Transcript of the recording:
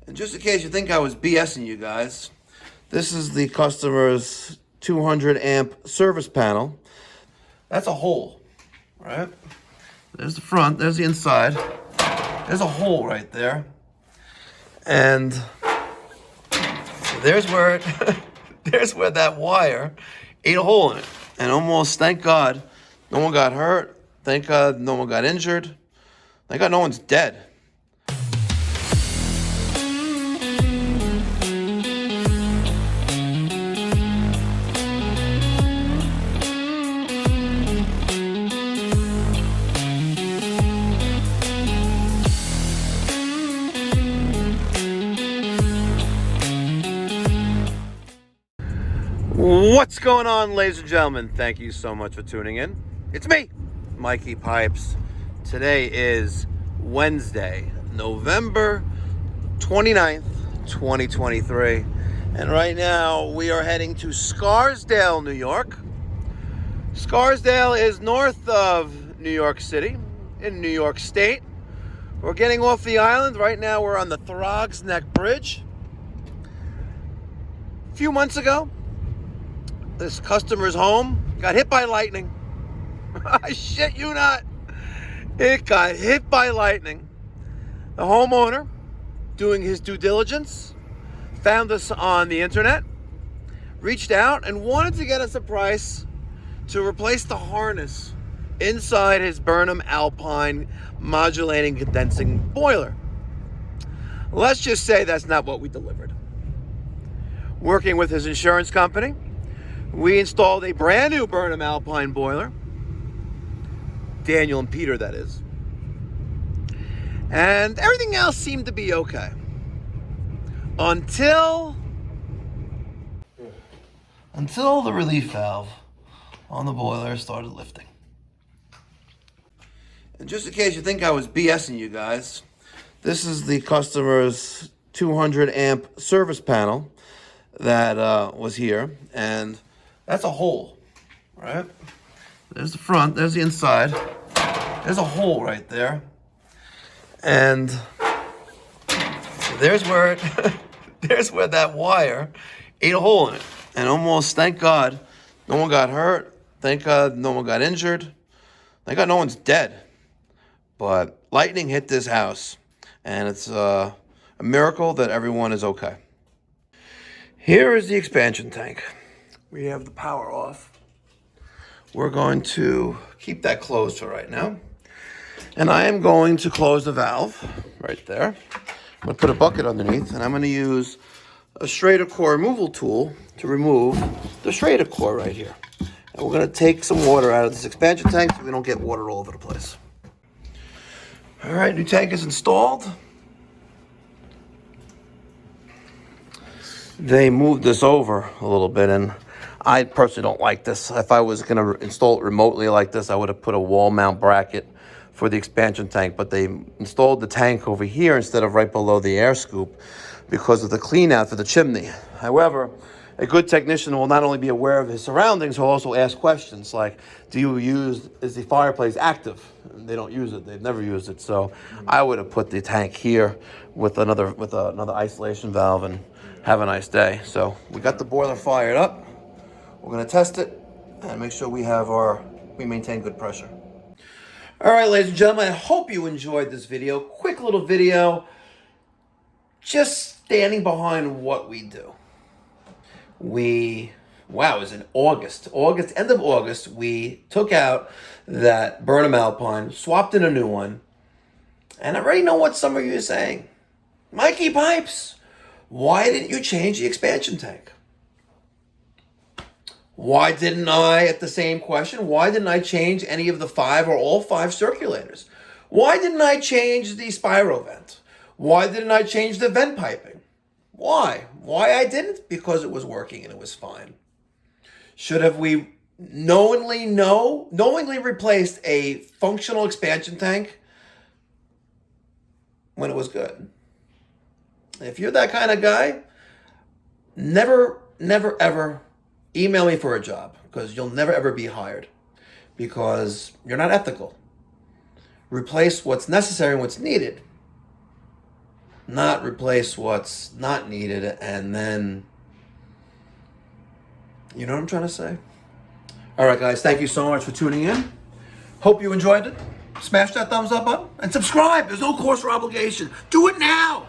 And just in case you think I was BSing you guys, this is the customer's 200 amp service panel. That's a hole, right? There's the front, there's the inside. There's a hole right there. And there's where there's where that wire ate a hole in it. And almost, thank God, no one got hurt. Thank God no one got injured. Thank God no one's dead. What's going on, ladies and gentlemen? Thank you so much for tuning in. It's me, Mikey Pipes. Today is Wednesday, November 29th, 2023. And right now we are heading to Scarsdale, New York. Scarsdale is north of New York City in New York State. We're getting off the island. Right now we're on the Throgs Neck Bridge. A few months ago, this customer's home got hit by lightning. I shit you not. It got hit by lightning. The homeowner, doing his due diligence, found us on the internet, reached out and wanted to get us a price to replace the harness inside his Burnham Alpine modulating condensing boiler. Let's just say that's not what we delivered. Working with his insurance company, we installed a brand new Burnham Alpine boiler. Daniel and Peter, that is. And everything else seemed to be okay. Until the relief valve on the boiler started lifting. And just in case you think I was BSing you guys, this is the customer's 200 amp service panel that was here. And that's a hole, right? There's the front, there's the inside. There's a hole right there. And there's where there's where that wire ate a hole in it. And almost, thank God, no one got hurt. Thank God no one got injured. Thank God no one's dead. But lightning hit this house. And it's a miracle that everyone is okay. Here is the expansion tank. We have the power off. We're going to keep that closed for right now. And I am going to close the valve right there. I'm going to put a bucket underneath, and I'm going to use a straighter core removal tool to remove the straighter core right here. And we're going to take some water out of this expansion tank so we don't get water all over the place. All right, new tank is installed. They moved this over a little bit, and I personally don't like this. If I was going to install it remotely like this, I would have put a wall mount bracket for the expansion tank, but they installed the tank over here instead of right below the air scoop because of the clean out for the chimney. However, a good technician will not only be aware of his surroundings, he'll also ask questions like, is the fireplace active? And they don't use it, they've never used it. So I would have put the tank here with another isolation valve and have a nice day. So we got the boiler fired up. We're going to test it and make sure we maintain good pressure. All right, ladies and gentlemen, I hope you enjoyed this video. Quick little video, just standing behind what we do. It was in August, end of August, we took out that Burnham Alpine, swapped in a new one, and I already know what some of you are saying. Mikey Pipes, why didn't you change the expansion tank? Why didn't I, at the same question, why didn't I change any of the 5 or all 5 circulators? Why didn't I change the spiral vent? Why didn't I change the vent piping? Why? Why I didn't? Because it was working and it was fine. Should have we knowingly replaced a functional expansion tank when it was good? If you're that kind of guy, never, ever email me for a job, because you'll never, ever be hired, because you're not ethical. Replace what's necessary and what's needed. not replace what's not needed, and then, you know what I'm trying to say? All right, guys, thank you so much for tuning in. Hope you enjoyed it. Smash that thumbs up button and subscribe. There's no cost or obligation. Do it now.